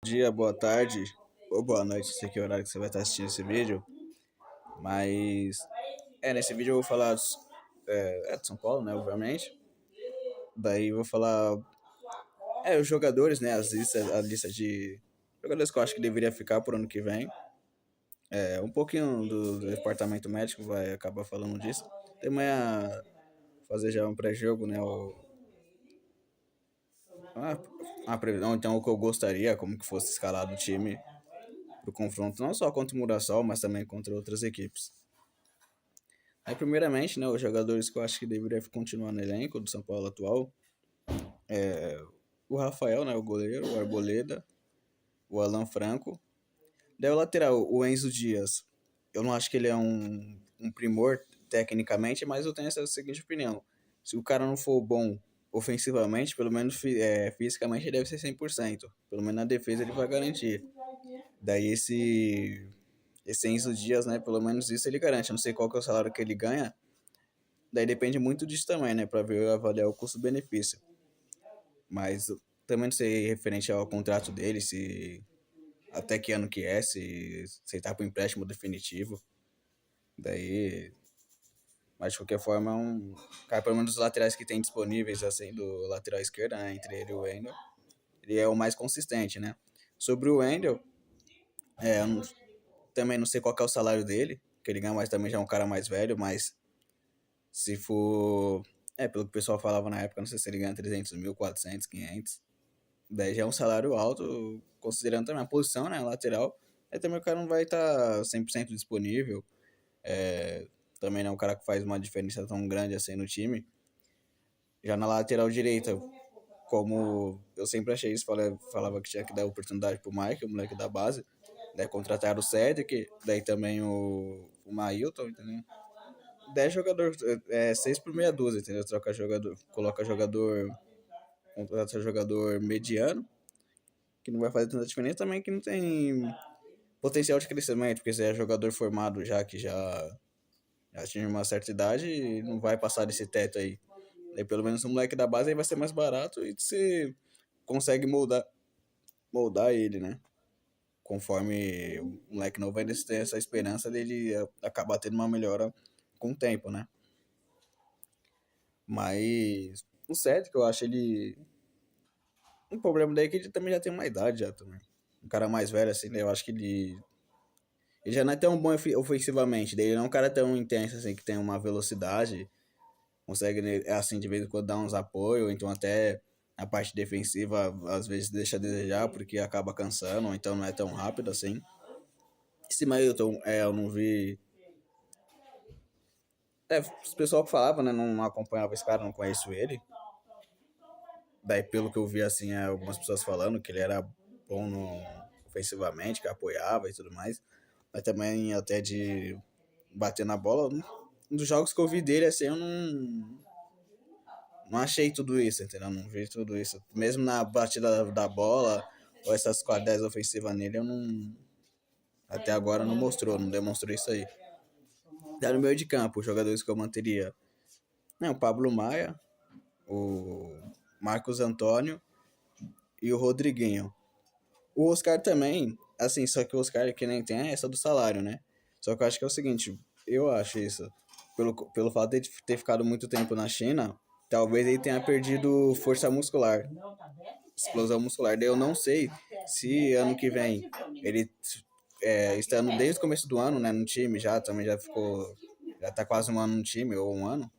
Dia, boa tarde ou boa noite, não sei que horário que você vai estar assistindo esse vídeo, mas nesse vídeo eu vou falar de São Paulo, né, obviamente. Daí eu vou falar os jogadores, né, a lista de jogadores que eu acho que deveria ficar por ano que vem. Um pouquinho do departamento médico vai acabar falando disso. Também fazer já um pré-jogo, né, a previsão, então o que eu gostaria, como que fosse escalado o time pro confronto, não só contra o Murassol, mas também contra outras equipes. Aí, primeiramente, né, os jogadores que eu acho que deveriam continuar no elenco do São Paulo atual, o Rafael, né, o goleiro, o Arboleda, o Alan Franco. Daí o lateral, o Enzo Dias. Eu não acho que ele é um primor tecnicamente, mas eu tenho essa seguinte opinião. Se o cara não for bom ofensivamente, pelo menos fisicamente ele deve ser 100%. Pelo menos na defesa ele vai garantir. Daí esse Enzo Dias, né, pelo menos isso ele garante. Eu não sei qual que é o salário que ele ganha. Daí depende muito disso também, né? Pra ver avaliar o custo-benefício. Mas também não sei referente ao contrato dele, se até que ano que se ele tá pro empréstimo definitivo. Daí. Mas de qualquer forma, cara, pelo menos os laterais que tem disponíveis, assim, do lateral esquerdo, né, entre ele e o Wendel, ele é o mais consistente, né? Sobre o Wendel, eu também não sei qual que é o salário dele, que ele ganha, mas também já é um cara mais velho, mas se for. Pelo que o pessoal falava na época, não sei se ele ganha 300 mil, 400, 500. Daí já é um salário alto, considerando também a posição, né, lateral. Aí também o cara não vai estar 100% disponível. Também não é um cara que faz uma diferença tão grande assim no time. Já na lateral direita, como eu sempre achei isso, falava que tinha que dar oportunidade pro Mike, o moleque da base. Daí contrataram o Cedric, daí também o Mailton, entendeu? 10 jogadores, 6 por meia dúzia, entendeu? Troca jogador, coloca jogador, contrata jogador mediano, que não vai fazer tanta diferença, também que não tem potencial de crescimento, porque você é jogador formado já, que já atinge uma certa idade e não vai passar desse teto aí. Daí pelo menos o moleque da base aí vai ser mais barato e você consegue moldar ele, né? Conforme o moleque novo ainda tem essa esperança dele acabar tendo uma melhora com o tempo, né? Mas o Cedric, eu acho ele. Um problema daí é que ele também já tem uma idade já também. Um cara mais velho, assim, né? Eu acho que ele já não é tão bom ofensivamente. Daí ele não é um cara tão intenso, assim, que tem uma velocidade. Consegue, né, assim, de vez em quando dar uns apoios. Então até a parte defensiva, às vezes, deixa a desejar, porque acaba cansando. Ou então não é tão rápido, assim. Esse Mailton, eu não vi. O pessoal que falava, né? Não acompanhava esse cara, não conheço ele. Daí, pelo que eu vi, assim, algumas pessoas falando que ele era bom ofensivamente, que apoiava e tudo mais. Mas também até de bater na bola. Um dos jogos que eu vi dele, assim, eu não achei tudo isso, entendeu? Não vi tudo isso. Mesmo na batida da bola, ou essas qualidades ofensivas nele, eu não. Até agora não mostrou, não demonstrou isso aí. Daí no meio de campo, os jogadores que eu manteria. O Pablo Maia, o Marcos Antônio e o Rodriguinho. O Oscar também, assim, só que o Oscar que nem tem essa do salário, né? Só que eu acho que é o seguinte, eu acho isso, pelo fato de ter ficado muito tempo na China, talvez ele tenha perdido força muscular, explosão muscular. Daí eu não sei se ano que vem ele estando desde o começo do ano, né, no time já, também já tá quase um ano no time, ou um ano,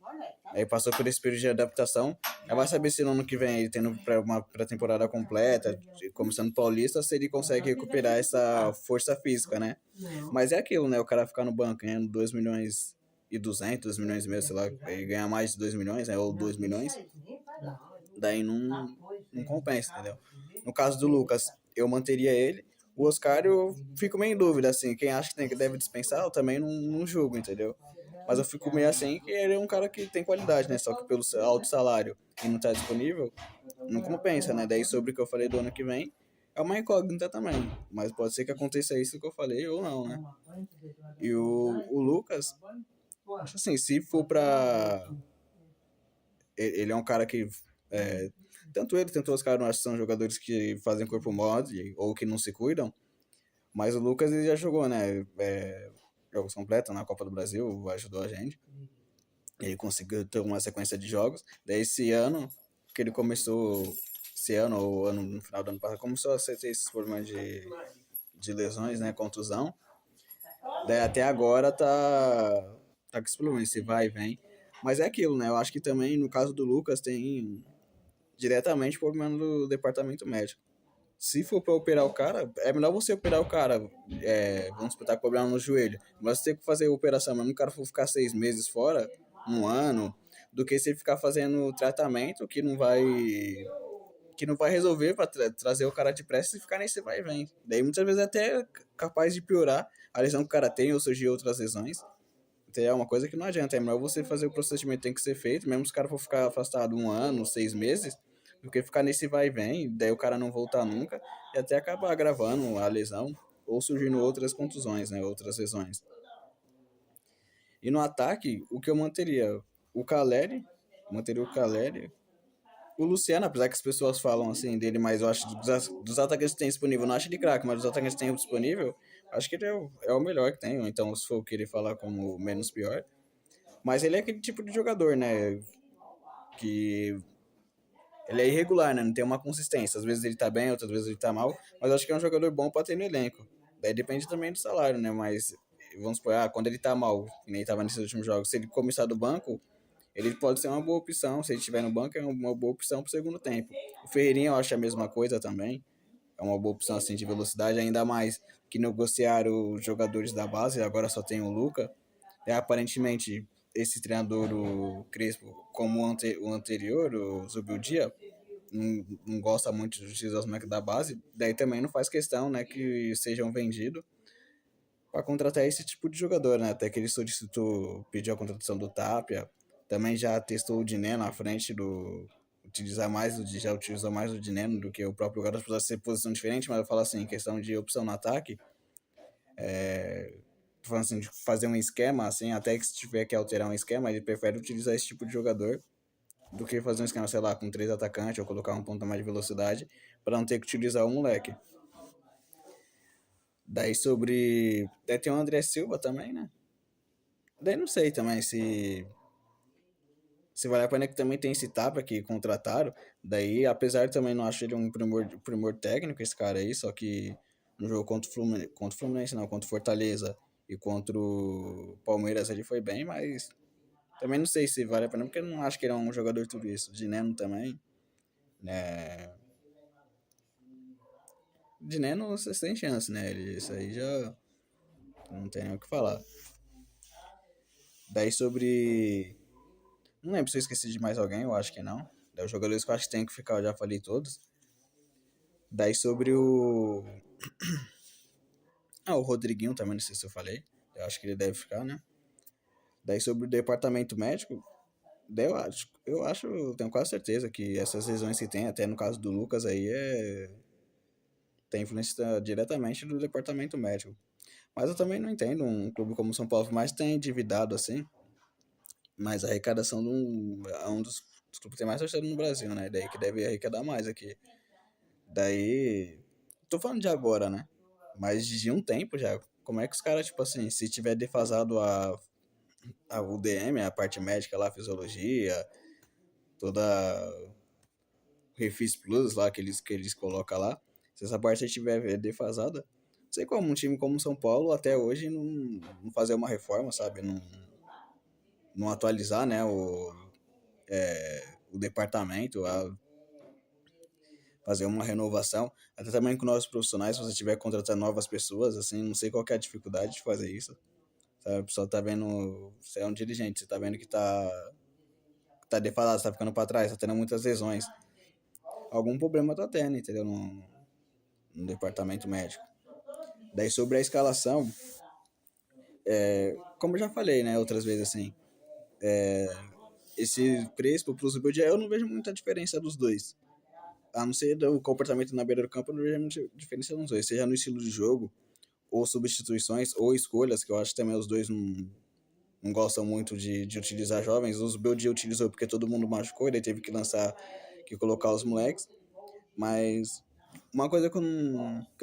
aí passou por esse período de adaptação. Aí vai saber se no ano que vem ele tendo uma pré-temporada completa, começando paulista, se ele consegue recuperar essa força física, né? Mas é aquilo, né? O cara ficar no banco ganhando 2 milhões e 200, 2 milhões e meio, sei lá, ele ganha mais de 2 milhões, né? Ou 2 milhões, daí não compensa, entendeu? No caso do Lucas, eu manteria ele. O Oscar, eu fico meio em dúvida, assim. Quem acha que deve dispensar, eu também não julgo, entendeu? Mas eu fico meio assim que ele é um cara que tem qualidade, né? Só que pelo alto salário e não tá disponível, não compensa, né? Daí sobre o que eu falei do ano que vem, é uma incógnita também. Mas pode ser que aconteça isso que eu falei ou não, né? E o Lucas, assim, se for pra. Ele é um cara que Tanto ele, tanto os caras, não acho que são jogadores que fazem corpo mole ou que não se cuidam. Mas o Lucas ele já jogou, né? Jogos completos na Copa do Brasil, ajudou a gente. Ele conseguiu ter uma sequência de jogos. Daí esse ano, que ele começou, esse ano ou ano, no final do ano passado, começou a ter esses problemas de lesões, né? Contusão. Daí até agora tá com esse problema, esse vai e vem. Mas é aquilo, né? Eu acho que também, no caso do Lucas, tem diretamente problema do departamento médico. Se for pra operar o cara, é melhor você operar o cara, vamos supor, tá com problema no joelho. Mas você tem que fazer a operação mesmo, o cara for ficar 6 meses fora, um ano, do que você ficar fazendo tratamento que não vai resolver para trazer o cara depressa e ficar nesse vai e vem. Daí muitas vezes é até capaz de piorar a lesão que o cara tem ou surgir outras lesões. Então é uma coisa que não adianta. É melhor você fazer o procedimento que tem que ser feito, mesmo se o cara for ficar afastado um ano, 6 meses, do que ficar nesse vai e vem, daí o cara não voltar nunca e até acabar agravando a lesão ou surgindo outras contusões, né? Outras lesões. E no ataque, o que eu manteria? O Caleri, manteria o Caleri. O Luciano, apesar que as pessoas falam assim dele, mas eu acho dos atacantes que tem disponível, eu não acho ele craque, mas dos atacantes que tem disponível, acho que ele é o melhor que tem. Ou então, se for querer falar como o menos pior. Mas ele é aquele tipo de jogador, né? Que ele é irregular, né? Não tem uma consistência. Às vezes ele tá bem, outras vezes ele tá mal. Mas acho que é um jogador bom pra ter no elenco. Daí depende também do salário, né? Mas vamos supor, quando ele tá mal, que nem tava nesses últimos jogos, se ele começar do banco, ele pode ser uma boa opção. Se ele estiver no banco, é uma boa opção pro segundo tempo. O Ferreirinha eu acho a mesma coisa também. É uma boa opção assim de velocidade, ainda mais que negociaram os jogadores da base, agora só tem o Luca. Aparentemente, esse treinador, o Crespo, como o anterior, o Zubildia, não gosta muito dos moleques da base, daí também não faz questão, né, que sejam vendidos para contratar esse tipo de jogador, né? Até que ele solicitou, pediu a contratação do Tapia, também já testou o Diné na frente do já utilizou mais o Dineno do que o próprio Garoto, precisa ser posição diferente, mas eu falo assim, questão de opção no ataque, falando assim, de fazer um esquema, assim, até que se tiver que alterar um esquema, ele prefere utilizar esse tipo de jogador do que fazer um esquema, sei lá, com 3 atacantes ou colocar um ponto mais de velocidade para não ter que utilizar o moleque. Daí sobre. Daí tem o André Silva também, né? Daí não sei também se vale a pena, que também tem esse Tapa que contrataram. Daí, apesar de também não acho ele um primor técnico, esse cara aí, só que no jogo contra o Fluminense não, contra o Fortaleza e contra o Palmeiras ele foi bem, mas também não sei se vale a pena, porque eu não acho que ele é um jogador tudo isso. De Neno também, né? De Neno você tem chance, né? Isso aí já não tem nem o que falar. Daí sobre. Não lembro se eu esqueci de mais alguém, eu acho que não. Daí os jogadores que eu acho que tem que ficar, eu já falei todos. Daí sobre o. O Rodriguinho também, não sei se eu falei. Eu acho que ele deve ficar, né? Daí sobre o departamento médico, daí eu tenho quase certeza que essas lesões que tem, até no caso do Lucas aí, tem influência diretamente do departamento médico. Mas eu também não entendo um clube como o São Paulo, mais tem endividado assim, mas a arrecadação é um dos clubes que tem mais torcedor no Brasil, né? Daí que deve arrecadar mais aqui. Daí, tô falando de agora, né? Mas de um tempo já. Como é que os caras, tipo assim, se tiver defasado a UDM, a parte médica lá, a fisiologia, toda Refis Plus lá que eles colocam lá, se essa parte estiver defasada, não sei como um time como o São Paulo até hoje não fazer uma reforma, sabe? Não atualizar, né, o departamento, fazer uma renovação, até também com novos profissionais, se você estiver contratando novas pessoas, assim, não sei qual que é a dificuldade de fazer isso, sabe? O pessoal tá vendo, você é um dirigente, você tá vendo que tá defasado, tá ficando pra trás, tá tendo muitas lesões, algum problema tá tendo, entendeu? No departamento médico. Daí sobre a escalação, como eu já falei, né, outras vezes assim, esse Crespo pro Zubeldia, eu não vejo muita diferença dos dois. A não ser do comportamento na beira do campo, eu não vejo muita diferença dos dois. Seja no estilo de jogo, ou substituições, ou escolhas, que eu acho que também os dois não gostam muito de utilizar jovens. O Zubeldia utilizou porque todo mundo machucou, ele teve que lançar que colocar os moleques. Mas uma coisa que eu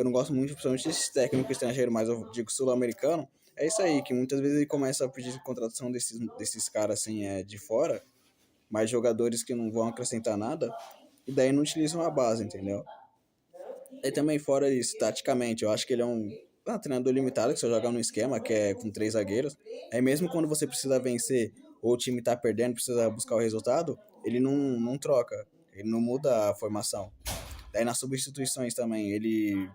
não gosto muito, principalmente desse técnico estrangeiro, mas eu digo sul-americano, é isso aí, que muitas vezes ele começa a pedir contratação desses caras assim, de fora, mas jogadores que não vão acrescentar nada, e daí não utilizam a base, entendeu? E também fora isso, taticamente, eu acho que ele é um treinador limitado, que só joga num esquema que é com três zagueiros. Aí mesmo quando você precisa vencer, ou o time tá perdendo, precisa buscar o resultado, ele não troca, ele não muda a formação. Daí nas substituições também, ele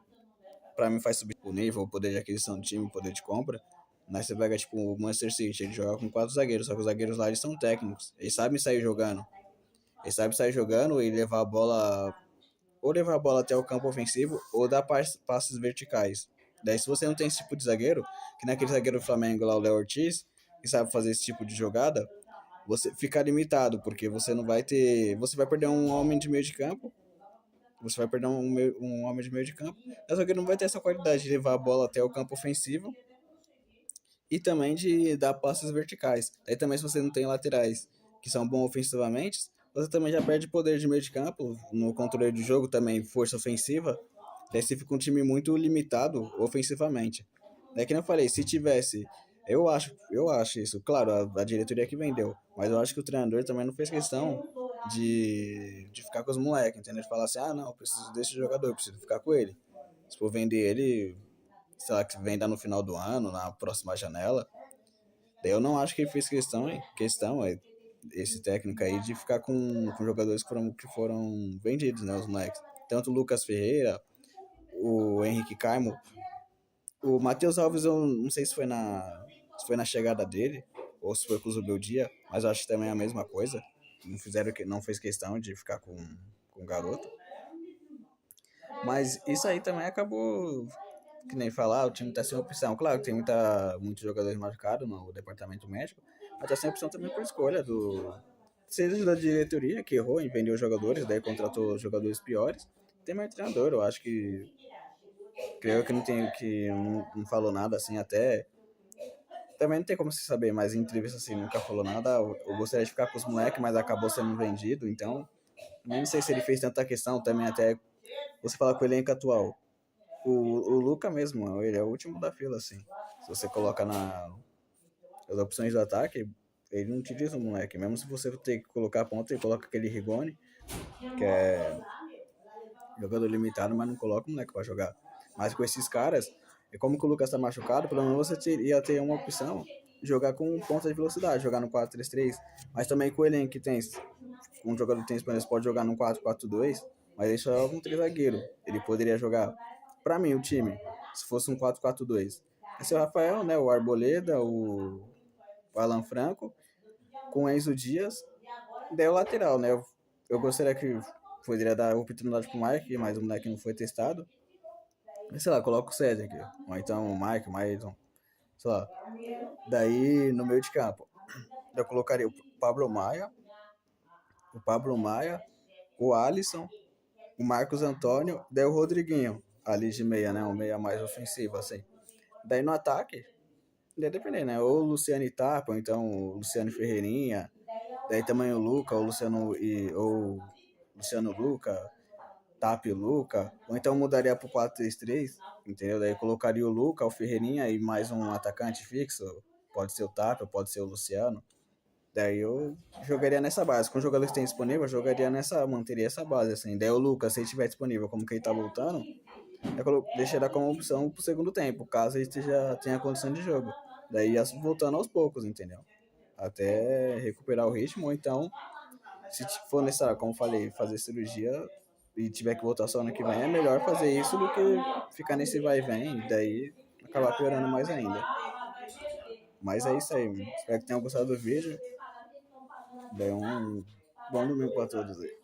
pra mim faz subir o nível, o poder de aquisição do time, o poder de compra. Mas você pega tipo o Manchester City, ele joga com quatro zagueiros, só que os zagueiros lá eles são técnicos, eles sabem sair jogando. Eles sabem sair jogando e levar a bola, ou levar a bola até o campo ofensivo, ou dar passes verticais. Daí se você não tem esse tipo de zagueiro, que naquele zagueiro do Flamengo lá, o Léo Ortiz, que sabe fazer esse tipo de jogada, você fica limitado, porque você não vai ter. Você vai perder um homem de meio de campo, você vai perder um homem de meio de campo, mas o zagueiro não vai ter essa qualidade de levar a bola até o campo ofensivo e também de dar passes verticais. Aí também se você não tem laterais que são bons ofensivamente, você também já perde poder de meio de campo, no controle do jogo também, força ofensiva, daí você fica um time muito limitado ofensivamente. É que nem eu falei, se tivesse, eu acho isso, claro, a diretoria que vendeu, mas eu acho que o treinador também não fez questão de ficar com os moleques, entendeu? De falar assim, ah não, eu preciso desse jogador, eu preciso ficar com ele. Se for vender ele, sei lá, que venda no final do ano, na próxima janela, daí eu não acho que ele fez questão esse técnico aí de ficar com jogadores que foram vendidos, né, os moleques. Tanto o Lucas Ferreira, o Henrique Caimo, o Matheus Alves eu não sei se foi na chegada dele ou se foi com o Zubeldia, mas eu acho que também é a mesma coisa. Não fez questão de ficar com o garoto. Mas isso aí também acabou, que nem falar, o time tá sem opção. Claro que tem muitos jogadores machucados no departamento médico, mas tá sem opção também por escolha seja da diretoria, que errou em vender os jogadores, daí contratou jogadores piores. Tem mais treinador, eu acho que. Creio que não falou nada assim, até. Também não tem como se saber, mas em entrevista assim nunca falou nada. Eu gostaria de ficar com os moleques, mas acabou sendo vendido, então. Nem sei se ele fez tanta questão também, até você falar com o elenco atual. O Luca mesmo, ele é o último da fila, assim. Se você coloca as opções do ataque, ele não utiliza o moleque. Mesmo se você ter que colocar a ponta, ele coloca aquele Rigoni, que é jogador limitado, mas não coloca o moleque pra jogar. Mas com esses caras, é como que o Lucas tá machucado, pelo menos você ia ter uma opção de jogar com ponta de velocidade, jogar no 4-3-3. Mas também com o elenco que tem, um jogador que tem experiência pode jogar no 4-4-2, mas ele só é um três zagueiro. Ele poderia jogar, pra mim, o time, se fosse um 4-4-2. Esse é o Rafael, né? O Arboleda, o Alan Franco, com o Enzo Dias, daí o lateral, né? Eu gostaria que poderia dar oportunidade pro Mike, mas o moleque não foi testado. Sei lá, coloca o César aqui. Ou então o Mike, mais um. Sei lá. Daí, no meio de campo, eu colocaria o Pablo Maia, o Alisson, o Marcos Antônio, daí o Rodriguinho, ali de meia, né? Um meia mais ofensivo, assim. Daí no ataque, daí depender, né? Ou o Luciano Itapa, ou então o Luciano Ferreirinha, daí também o Luca, ou Luciano Luca, Tap Luca, ou então mudaria pro 4-3-3, entendeu? Daí colocaria o Luca, o Ferreirinha e mais um atacante fixo, pode ser o Tap, pode ser o Luciano. Daí eu jogaria nessa base. Com os jogadores que tem disponível, eu manteria essa base, assim. Daí o Lucas, se ele estiver disponível, como que ele tá voltando, deixaria como opção pro segundo tempo, caso ele tenha condição de jogo. Daí ia voltando aos poucos, entendeu? Até recuperar o ritmo, ou então, se for necessário, como falei, fazer cirurgia e tiver que voltar só ano que vem, é melhor fazer isso do que ficar nesse vai e vem, e daí acabar piorando mais ainda. Mas é isso aí, mano. Espero que tenham gostado do vídeo. Daí bom domingo pra todos aí.